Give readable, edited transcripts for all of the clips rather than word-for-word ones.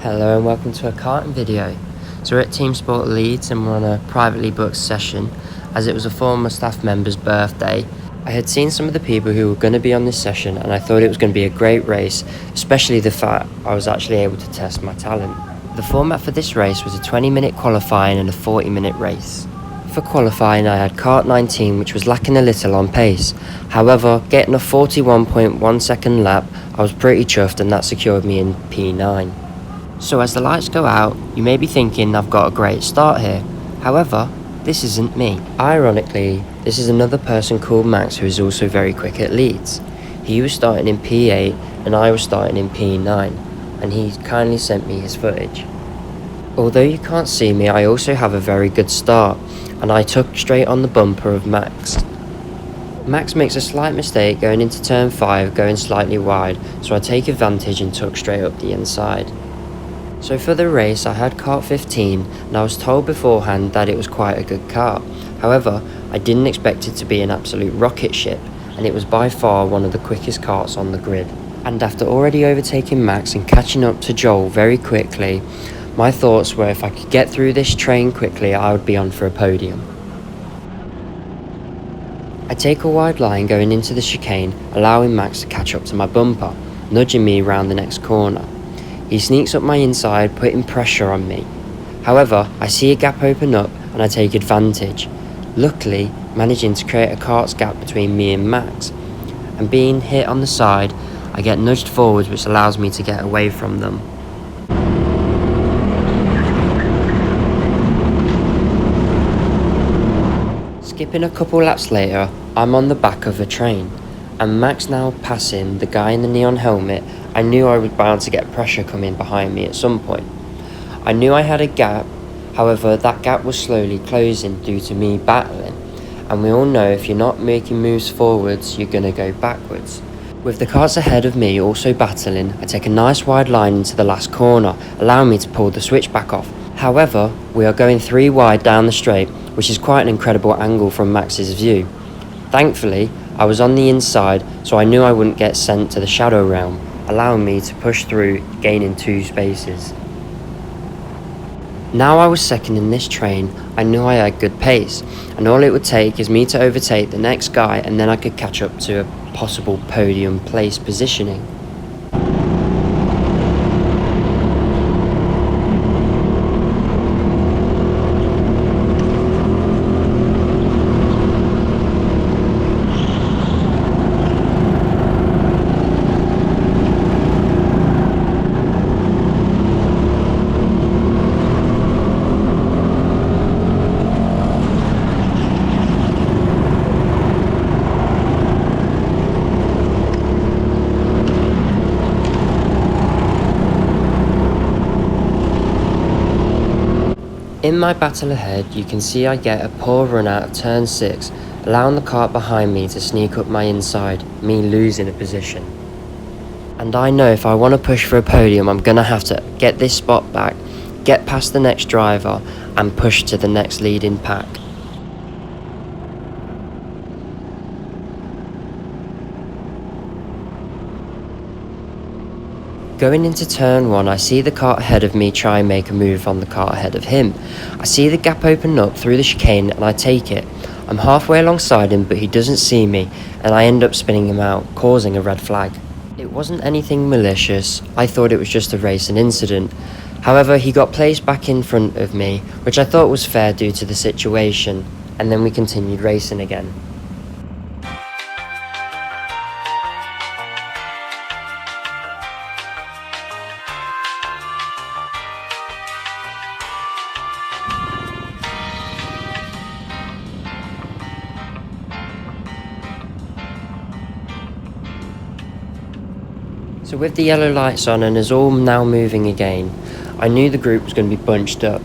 Hello and welcome to a karting video. So we're at TeamSport Leeds and we're on a privately booked session as it was a former staff member's birthday. I had seen some of the people who were going to be on this session and I thought it was going to be a great race, especially the fact I was actually able to test my talent. The format for this race was a 20-minute qualifying and a 40-minute race. For qualifying I had kart 19, which was lacking a little on pace. However, getting a 41.1 second lap, I was pretty chuffed and that secured me in P9. So as the lights go out, you may be thinking I've got a great start here. However, this isn't me. Ironically, this is another person called Max who is also very quick at Leeds. He was starting in P8 and I was starting in P9, and he kindly sent me his footage. Although you can't see me, I also have a very good start, and I took straight on the bumper of Max. Max makes a slight mistake going into turn 5, going slightly wide, so I take advantage and took straight up the inside. So for the race I had kart 15 and I was told beforehand that it was quite a good kart. However, I didn't expect it to be an absolute rocket ship, and it was by far one of the quickest karts on the grid. And after already overtaking Max and catching up to Joel very quickly, my thoughts were if I could get through this train quickly I would be on for a podium. I take a wide line going into the chicane, allowing Max to catch up to my bumper, nudging me round the next corner. He sneaks up my inside, putting pressure on me. However, I see a gap open up and I take advantage, luckily managing to create a kart's gap between me and Max. And being hit on the side, I get nudged forwards, which allows me to get away from them. Skipping a couple laps later, I'm on the back of a train, and Max now passing the guy in the neon helmet. I knew I was bound to get pressure coming behind me at some point. I knew I had a gap, however that gap was slowly closing due to me battling, and we all know if you're not making moves forwards, you're gonna go backwards. With the karts ahead of me also battling, I take a nice wide line into the last corner, allowing me to pull the switch back off. However, we are going 3 wide down the straight, which is quite an incredible angle from Max's view. Thankfully, I was on the inside, so I knew I wouldn't get sent to the shadow realm, allowing me to push through, gaining 2 spaces. Now I was second in this train, I knew I had good pace, and all it would take is me to overtake the next guy and then I could catch up to a possible podium place positioning. In my battle ahead, you can see I get a poor run out of turn 6, allowing the kart behind me to sneak up my inside, me losing a position. And I know if I want to push for a podium, I'm going to have to get this spot back, get past the next driver, and push to the next leading pack. Going into turn 1, I see the kart ahead of me try and make a move on the kart ahead of him. I see the gap open up through the chicane and I take it. I'm halfway alongside him, but he doesn't see me and I end up spinning him out, causing a red flag. It wasn't anything malicious, I thought it was just a racing incident. However, he got placed back in front of me, which I thought was fair due to the situation, and then we continued racing again. So with the yellow lights on and us all now moving again, I knew the group was going to be bunched up.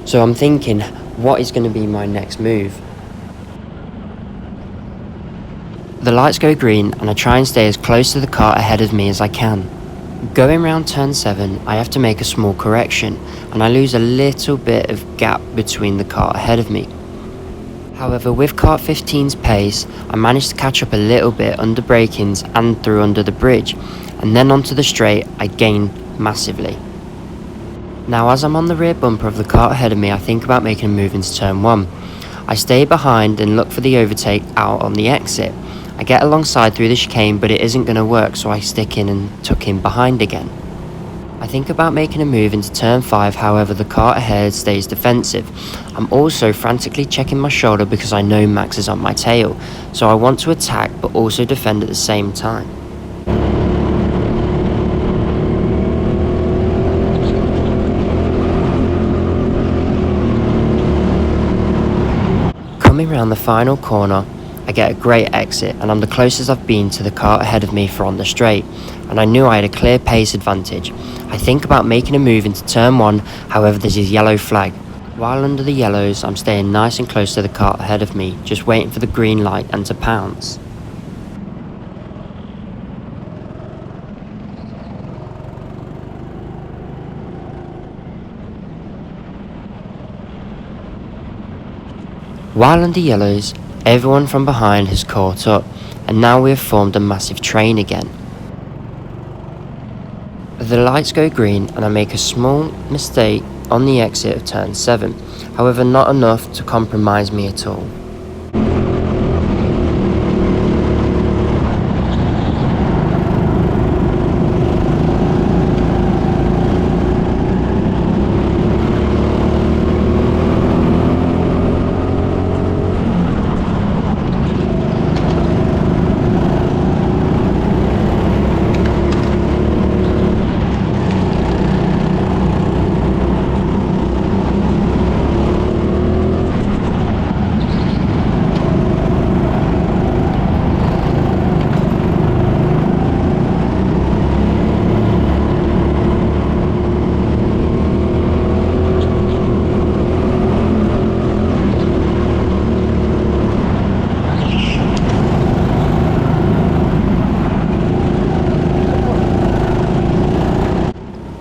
So I'm thinking, what is going to be my next move? The lights go green and I try and stay as close to the kart ahead of me as I can. Going round turn 7, I have to make a small correction and I lose a little bit of gap between the kart ahead of me. However, with kart 15's pace, I managed to catch up a little bit under break-ins and through under the bridge, and then onto the straight I gained massively. Now as I'm on the rear bumper of the car ahead of me, I think about making a move into turn 1. I stay behind and look for the overtake out on the exit. I get alongside through the chicane, but it isn't going to work, so I stick in and tuck in behind again. I think about making a move into turn 5, however the car ahead stays defensive. I'm also frantically checking my shoulder because I know Max is on my tail, so I want to attack but also defend at the same time. Coming round the final corner, I get a great exit and I'm the closest I've been to the car ahead of me for on the straight, and I knew I had a clear pace advantage. I think about making a move into turn 1, however there's a yellow flag. While under the yellows, I'm staying nice and close to the car ahead of me, just waiting for the green light and to pounce. While under yellows, everyone from behind has caught up, and now we have formed a massive train again. The lights go green and I make a small mistake on the exit of turn 7, however not enough to compromise me at all.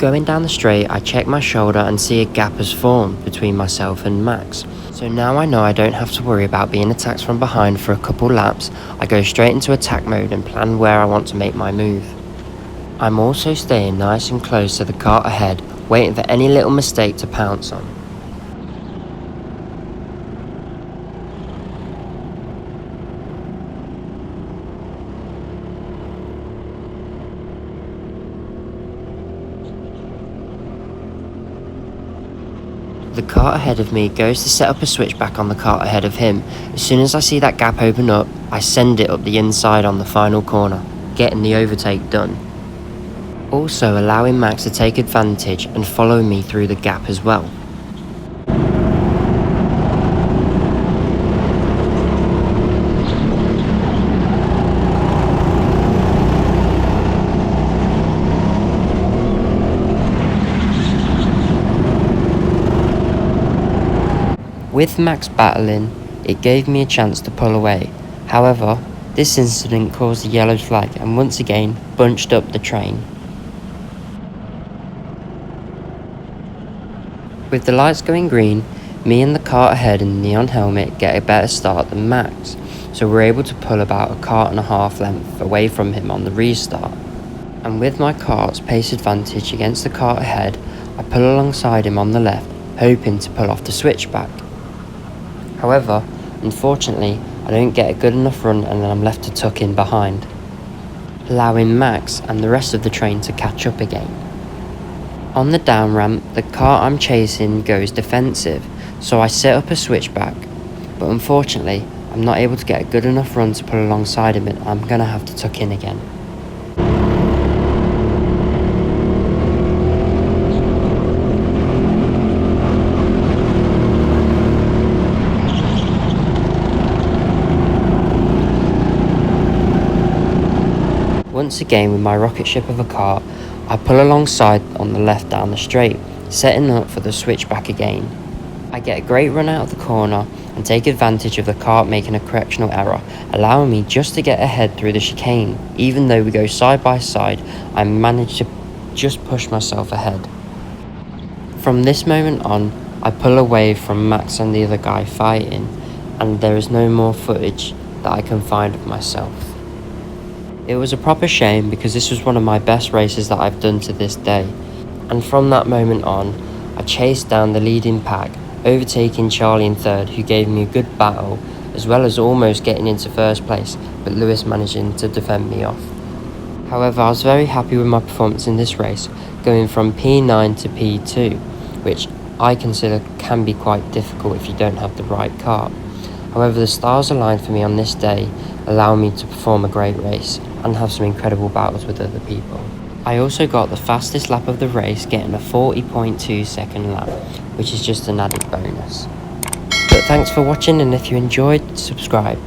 Going down the straight, I check my shoulder and see a gap has formed between myself and Max. So now I know I don't have to worry about being attacked from behind for a couple laps. I go straight into attack mode and plan where I want to make my move. I'm also staying nice and close to the car ahead, waiting for any little mistake to pounce on. The car ahead of me goes to set up a switchback on the car ahead of him. As soon as I see that gap open up, I send it up the inside on the final corner, getting the overtake done. Also allowing Max to take advantage and follow me through the gap as well. With Max battling, it gave me a chance to pull away. However, this incident caused a yellow flag and once again bunched up the train. With the lights going green, me and the car ahead in the neon helmet get a better start than Max, so we're able to pull about a car and a half length away from him on the restart. And with my car's pace advantage against the car ahead, I pull alongside him on the left, hoping to pull off the switchback. However, unfortunately, I don't get a good enough run and then I'm left to tuck in behind, allowing Max and the rest of the train to catch up again. On the down ramp, the car I'm chasing goes defensive, so I set up a switchback, but unfortunately, I'm not able to get a good enough run to pull alongside him and I'm gonna have to tuck in again. Once again with my rocket ship of a car, I pull alongside on the left down the straight, setting up for the switchback again. I get a great run out of the corner and take advantage of the car making a correctional error, allowing me just to get ahead through the chicane. Even though we go side by side, I manage to just push myself ahead. From this moment on, I pull away from Max and the other guy fighting, and there is no more footage that I can find of myself. It was a proper shame because this was one of my best races that I've done to this day, and from that moment on, I chased down the leading pack, overtaking Charlie in third, who gave me a good battle, as well as almost getting into first place, but Lewis managing to defend me off. However, I was very happy with my performance in this race, going from P9 to P2, which I consider can be quite difficult if you don't have the right car. However, the stars aligned for me on this day, allowing me to perform a great race and have some incredible battles with other people. I also got the fastest lap of the race, getting a 40.2 second lap, which is just an added bonus. But thanks for watching, and if you enjoyed, subscribe.